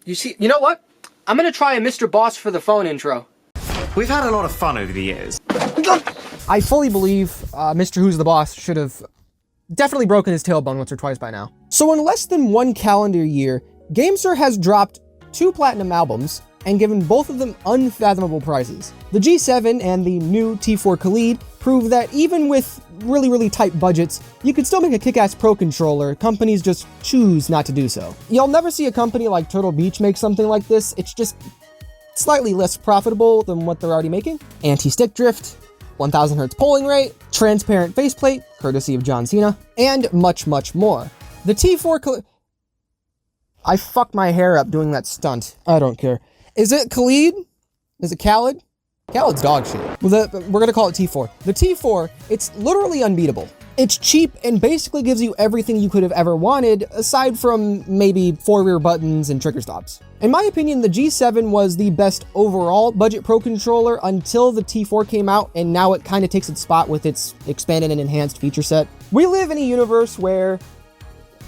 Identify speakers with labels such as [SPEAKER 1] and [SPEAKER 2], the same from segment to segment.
[SPEAKER 1] You see, you know what? I'm gonna try a Mr. Boss for the phone intro.
[SPEAKER 2] We've had a lot of fun over the years.
[SPEAKER 3] I fully believe Mr. Who's the Boss should have definitely broken his tailbone once or twice by now. So in less than 1 calendar year, GameSir has dropped 2 platinum albums and given both of them unfathomable prices. The G7 and the new T4 Kaleid prove that even with really tight budgets, you could still make a kick-ass pro controller. Companies just choose not to do so. You'll never see a company like Turtle Beach make something like this. It's just slightly less profitable than what they're already making. Anti-stick drift, 1000 Hz polling rate, transparent faceplate, courtesy of John Cena, and much more. The T4 Kaleid... I fucked my hair up doing that stunt. I don't care. Is it Kaleid? Is it Kaleid? Kaleid's dog shit. Well, we're gonna call it T4. The T4, it's literally unbeatable. It's cheap and basically gives you everything you could have ever wanted, aside from maybe 4 rear buttons and trigger stops. In my opinion, the G7 was the best overall budget pro controller until the T4 came out, and now it kind of takes its spot with its expanded and enhanced feature set. We live in a universe where,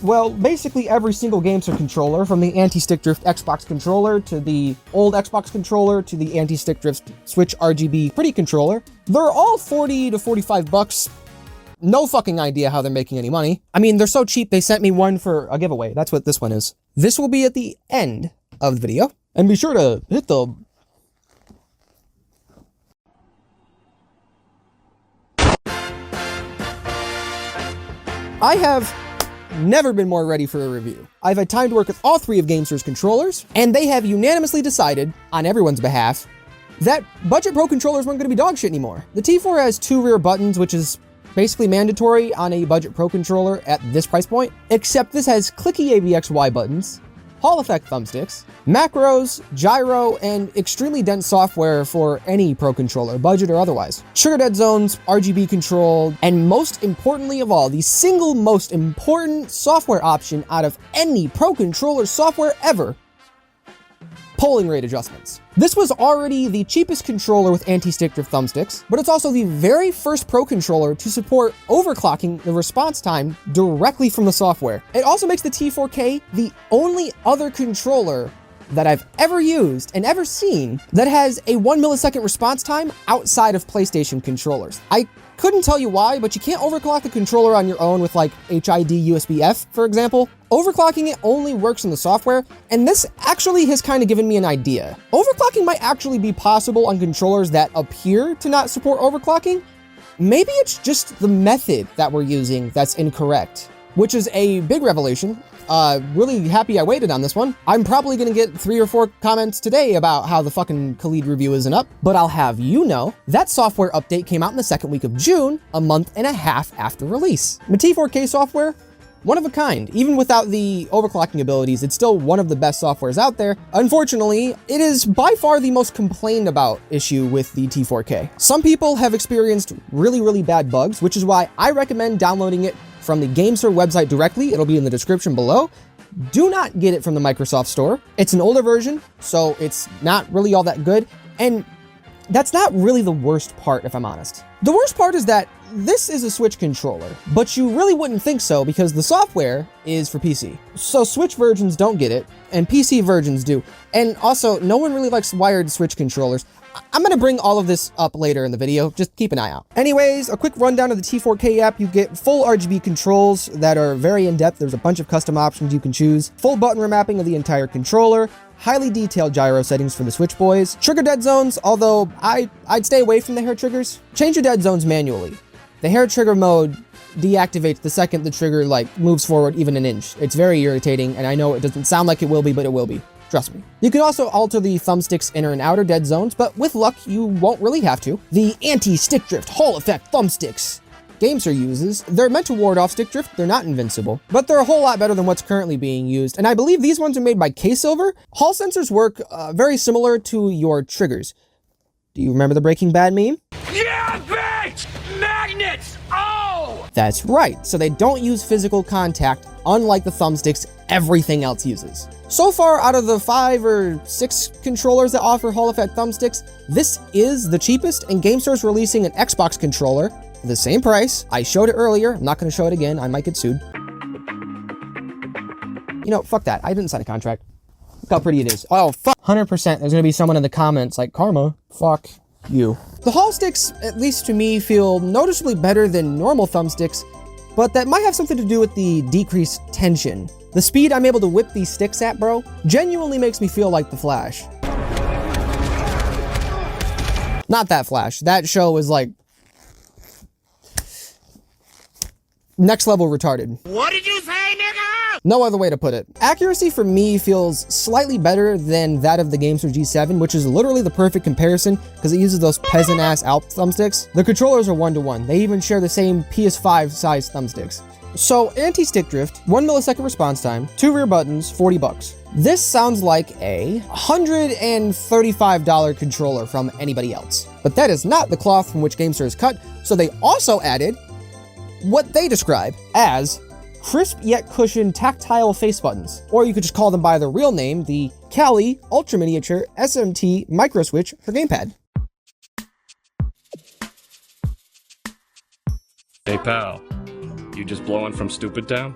[SPEAKER 3] well, basically every single GameSir controller, from the anti-stick drift Xbox controller to the old Xbox controller to the anti-stick drift Switch RGB Pretty controller, they're all 40 to 45 bucks. No fucking idea how they're making any money. I mean, they're so cheap they sent me one for a giveaway. That's what this one is. This will be at the end of the video. And be sure to hit the... I have never been more ready for a review. I've had time to work with all 3 of GameSir's controllers, and they have unanimously decided, on everyone's behalf, that budget pro controllers weren't going to be dog shit anymore. The T4 has 2 rear buttons, which is basically mandatory on a budget pro controller at this price point, except this has clicky ABXY buttons, Hall effect thumbsticks, macros, gyro, and extremely dense software for any pro controller, budget or otherwise. Trigger dead zones, RGB control, and most importantly of all, the single most important software option out of any pro controller software ever, polling rate adjustments. This was already the cheapest controller with anti-stick drift thumbsticks, but it's also the very first pro controller to support overclocking the response time directly from the software. It also makes the T4K the only other controller that I've ever used and ever seen that has a 1 millisecond response time outside of PlayStation controllers. I couldn't tell you why, but you can't overclock the controller on your own with like HID USB-F, for example. Overclocking it only works in the software, and this actually has kind of given me an idea. Overclocking might actually be possible on controllers that appear to not support overclocking. Maybe it's just the method that we're using that's incorrect, which is a big revelation. Really happy I waited on this one. I'm probably gonna get 3 or 4 comments today about how the fucking Kaleid review isn't up, but I'll have you know that software update came out in the 2nd week of June, a month and a half after release. The T4K software, one of a kind. Even without the overclocking abilities, it's still one of the best softwares out there. Unfortunately, it is by far the most complained about issue with the T4K. Some people have experienced really bad bugs, which is why I recommend downloading it from the GameSir website directly. It'll be in the description below. Do not get it from the Microsoft Store. It's an older version, so it's not really all that good. And that's not really the worst part, if I'm honest. The worst part is that this is a Switch controller, but you really wouldn't think so because the software is for PC. So Switch versions don't get it, and PC versions do. And also, no one really likes wired Switch controllers. I'm gonna bring all of this up later in the video, just keep an eye out. Anyways, a quick rundown of the T4K app. You get full RGB controls that are very in-depth. There's a bunch of custom options you can choose. Full button remapping of the entire controller. Highly detailed gyro settings for the Switch boys. Trigger dead zones, although I'd stay away from the hair triggers. Change your dead zones manually. The hair trigger mode deactivates the second the trigger moves forward even an inch. It's very irritating, and I know it doesn't sound like it will be, but it will be. Trust me. You can also alter the thumbstick's inner and outer dead zones, but with luck, you won't really have to. The anti-stick drift Hall effect thumbsticks GameSir uses, they're meant to ward off stick drift. They're not invincible, but they're a whole lot better than what's currently being used. And I believe these ones are made by K-Silver. Hall sensors work very similar to your triggers. Do you remember the Breaking Bad meme?
[SPEAKER 4] Yeah, bitch! Magnets! Oh!
[SPEAKER 3] That's right. So they don't use physical contact, unlike the thumbsticks everything else uses. So far, out of the 5 or 6 controllers that offer Hall effect thumbsticks, this is the cheapest, and GameSir is releasing an Xbox controller for the same price. I showed it earlier. I'm not going to show it again. I might get sued. You know, fuck that. I didn't sign a contract. how pretty it is. Oh, fuck. 100%. There's gonna be someone in the comments like, Karma, fuck you. The Hall sticks, at least to me, feel noticeably better than normal thumbsticks, but that might have something to do with the decreased tension. The speed I'm able to whip these sticks at, bro, genuinely makes me feel like the Flash. Not that Flash. That show was like next level retarded.
[SPEAKER 4] What did you say, nigga?
[SPEAKER 3] No other way to put it. Accuracy for me feels slightly better than that of the GameSir G7, which is literally the perfect comparison because it uses those peasant-ass Alp thumbsticks. The controllers are 1-to-1. They even share the same PS5 size thumbsticks. So, anti-stick drift, 1 millisecond response time, 2 rear buttons, $40. This sounds like a $135 controller from anybody else. But that is not the cloth from which GameSir is cut, so they also added what they describe as crisp yet cushioned tactile face buttons. Or you could just call them by their real name, the Kaleid Ultra Miniature SMT Micro Switch for Gamepad.
[SPEAKER 5] Hey pal, you just blowing from Stupid Town?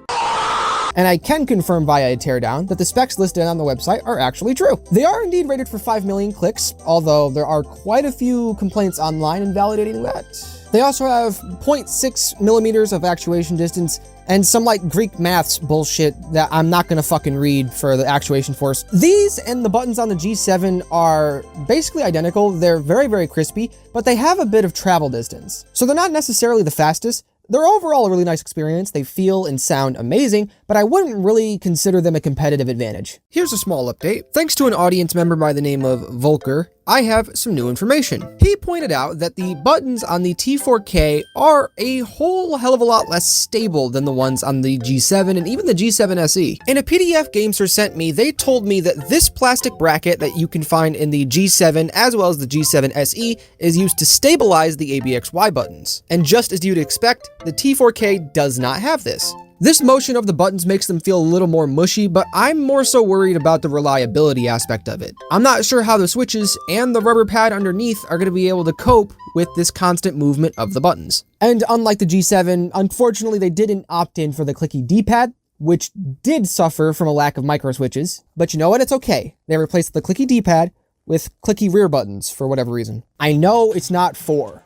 [SPEAKER 3] And I can confirm via a teardown that the specs listed on the website are actually true. They are indeed rated for 5 million clicks, although there are quite a few complaints online invalidating that. They also have 0.6 millimeters of actuation distance and some like Greek maths bullshit that I'm not gonna fucking read for the actuation force. These and the buttons on the G7 are basically identical. They're very, very crispy, but they have a bit of travel distance. So they're not necessarily the fastest. They're overall a really nice experience. They feel and sound amazing, but I wouldn't really consider them a competitive advantage. Here's a small update. Thanks to an audience member by the name of Volker, I have some new information. He pointed out that the buttons on the T4K are a whole hell of a lot less stable than the ones on the G7 and even the G7 SE. In a PDF GameSir sent me, they told me that this plastic bracket that you can find in the G7 as well as the G7 SE is used to stabilize the ABXY buttons. And just as you'd expect, the T4K does not have this. This motion of the buttons makes them feel a little more mushy, but I'm more so worried about the reliability aspect of it. I'm not sure how the switches and the rubber pad underneath are going to be able to cope with this constant movement of the buttons. And unlike the G7, unfortunately they didn't opt in for the Clicky D-pad, which did suffer from a lack of micro switches. But you know what? It's okay. They replaced the Clicky D-pad with Clicky rear buttons for whatever reason. I know it's not 4.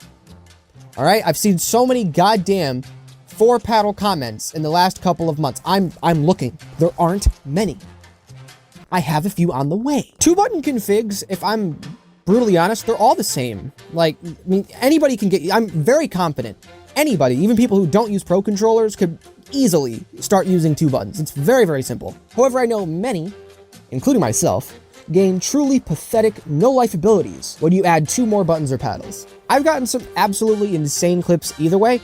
[SPEAKER 3] All right, I've seen so many goddamn 4-paddle comments in the last couple of months. I'm looking. There aren't many. I have a few on the way. 2-button configs, if I'm brutally honest, they're all the same. Like, I mean, anybody can get, I'm very confident. Anybody, even people who don't use Pro controllers, could easily start using 2 buttons. It's very, very simple. However, I know many, including myself, gain truly pathetic no-life abilities when you add 2 more buttons or paddles. I've gotten some absolutely insane clips either way,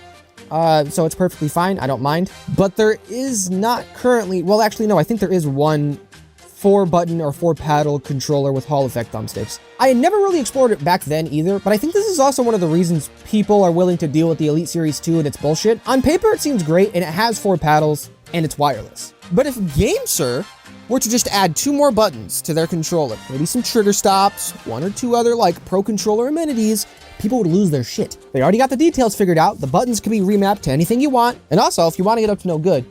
[SPEAKER 3] so it's perfectly fine, I don't mind. But there is not currently, well actually no, I think there is one 4-button or 4-paddle controller with Hall effect thumbsticks. I had never really explored it back then either, but I think this is also one of the reasons people are willing to deal with the Elite Series 2 and its bullshit. On paper it seems great and it has 4 paddles and it's wireless. But if GameSir were to just add 2 more buttons to their controller, maybe some trigger stops, 1 or 2 other like Pro controller amenities, people would lose their shit. They already got the details figured out, the buttons can be remapped to anything you want, and also, if you want to get up to no good,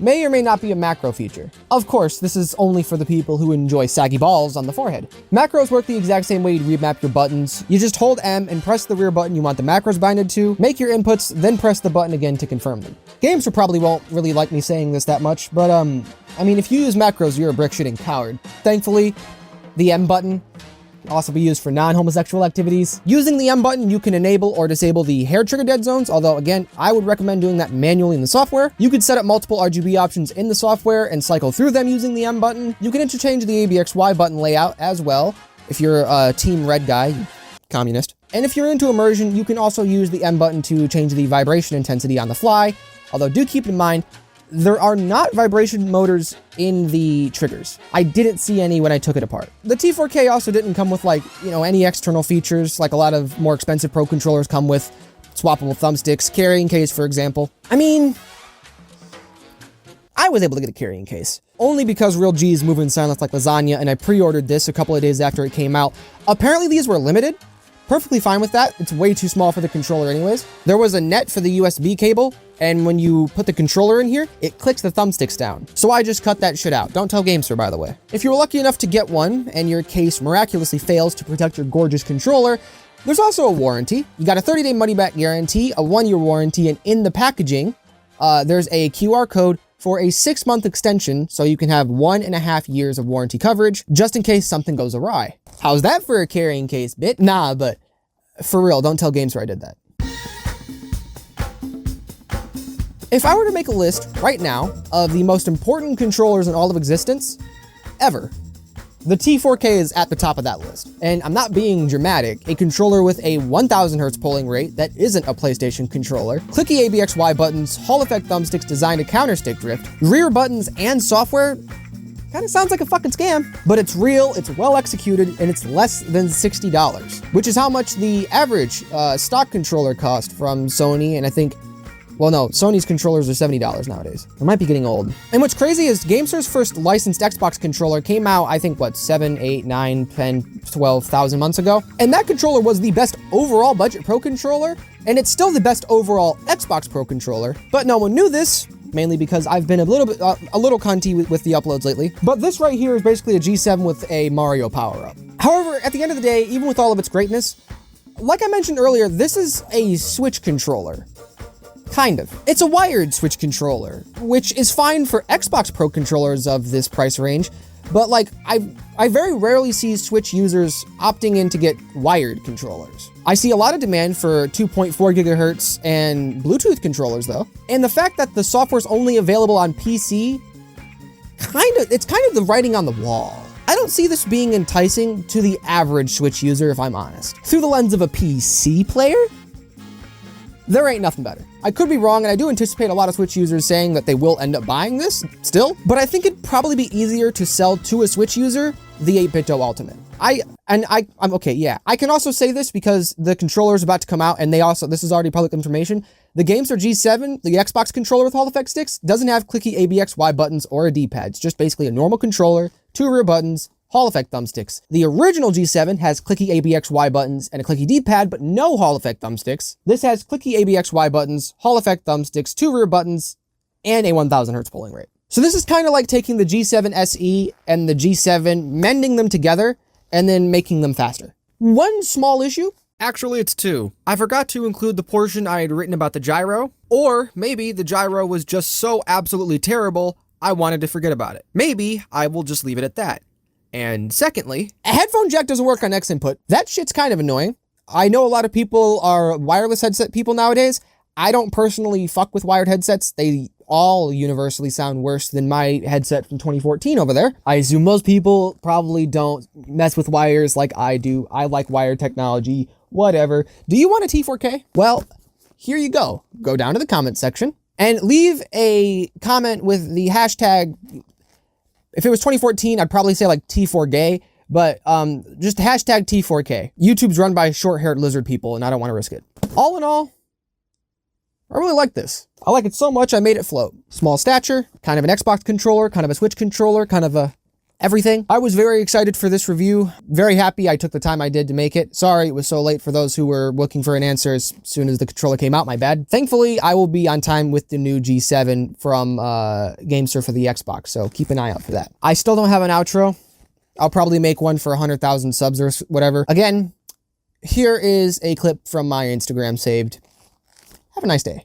[SPEAKER 3] may or may not be a macro feature. Of course, this is only for the people who enjoy saggy balls on the forehead. Macros work the exact same way you'd remap your buttons. You just hold M and press the rear button you want the macros binded to, make your inputs, then press the button again to confirm them. GameSir probably won't really like me saying this that much, but I mean, if you use macros, you're a brick-shitting coward. Thankfully, the M button can also be used for non-homosexual activities. Using the M button, you can enable or disable the hair trigger dead zones, although again, I would recommend doing that manually in the software. You could set up multiple RGB options in the software and cycle through them using the M button. You can interchange the ABXY button layout as well, if you're a Team Red guy, you communist. And if you're into immersion, you can also use the M button to change the vibration intensity on the fly, although do keep in mind, there are not vibration motors in the triggers. I didn't see any when I took it apart. The T4K also didn't come with like, you know, any external features like a lot of more expensive Pro controllers come with. Swappable thumbsticks, carrying case, for example. I mean, I was able to get a carrying case. Only because Real G's move in silence like lasagna, and I pre-ordered this a couple of days after it came out. Apparently these were limited. Perfectly fine with that. It's way too small for the controller anyways. There was a net for the USB cable, And when you put the controller in here, it clicks the thumbsticks down. So I just cut that shit out. Don't tell GameSir, by the way. If you were lucky enough to get one and your case miraculously fails to protect your gorgeous controller, there's also a warranty. You got a 30-day money-back guarantee, a 1-year warranty, and in the packaging, there's a QR code for a 6-month extension, so you can have 1.5 years of warranty coverage, just in case something goes awry. How's that for a carrying case bit? Nah, but for real, don't tell GameSir I did that. If I were to make a list right now of the most important controllers in all of existence, ever, the T4K is at the top of that list. And I'm not being dramatic, a controller with a 1000 Hz polling rate that isn't a PlayStation controller, clicky ABXY buttons, Hall effect thumbsticks designed to counter stick drift, rear buttons and software, kinda sounds like a fucking scam, but it's real, it's well executed, and it's less than $60, which is how much the average stock controller cost from Sony, and I think, well, no, Sony's controllers are $70 nowadays. I might be getting old. And what's crazy is GameSir's first licensed Xbox controller came out, I think, what, 7, 8, 9, 10, 12,000 months ago? And that controller was the best overall budget pro controller, and it's still the best overall Xbox Pro controller, but no one knew this, mainly because I've been a little cunty with the uploads lately. But this right here is basically a G7 with a Mario power-up. However, at the end of the day, even with all of its greatness, like I mentioned earlier, this is a Switch controller. Kind of. It's a wired Switch controller, which is fine for Xbox Pro controllers of this price range, but like, I very rarely see Switch users opting in to get wired controllers. I see a lot of demand for 2.4 gigahertz and Bluetooth controllers though, and the fact that the software's only available on PC, it's kind of the writing on the wall. I don't see this being enticing to the average Switch user, if I'm honest. Through the lens of a PC player, there ain't nothing better. I could be wrong, and I do anticipate a lot of Switch users saying that they will end up buying this still, but I think it'd probably be easier to sell to a Switch user the 8BitDo Ultimate. I'm okay, yeah. I can also say this because the controller is about to come out, and this is already public information. The GameSir G7, the Xbox controller with Hall effect sticks, doesn't have clicky ABXY buttons or a D-pad. It's just basically a normal controller, 2 rear buttons, Hall effect thumbsticks. The original G7 has clicky ABXY buttons and a clicky D-pad, but no Hall effect thumbsticks. This has clicky ABXY buttons, Hall effect thumbsticks, 2 rear buttons, and a 1000 Hz polling rate. So this is kind of like taking the G7 SE and the G7, mending them together, and then making them faster. One small issue. Actually, it's 2. I forgot to include the portion I had written about the gyro, or maybe the gyro was just so absolutely terrible, I wanted to forget about it. Maybe I will just leave it at that. And secondly, a headphone jack doesn't work on X input. That shit's kind of annoying. I know a lot of people are wireless headset people nowadays. I don't personally fuck with wired headsets. They all universally sound worse than my headset from 2014 over there. I assume most people probably don't mess with wires like I do. I like wired technology, whatever. Do you want a T4K? Well, here you go. Go down to the comment section and leave a comment with the hashtag. If it was 2014, I'd probably say like T4Gay, but just hashtag T4K. YouTube's run by short-haired lizard people, and I don't want to risk it. All in all, I really like this. I like it so much, I made it float. Small stature, kind of an Xbox controller, kind of a Switch controller, kind of a everything. I was very excited for this review. Very happy I took the time I did to make it. Sorry it was so late for those who were looking for an answer as soon as the controller came out, my bad. Thankfully, I will be on time with the new G7 from GameSir for the Xbox, so keep an eye out for that. I still don't have an outro. I'll probably make one for 100,000 subs or whatever. Again, here is a clip from my Instagram saved. Have a nice day.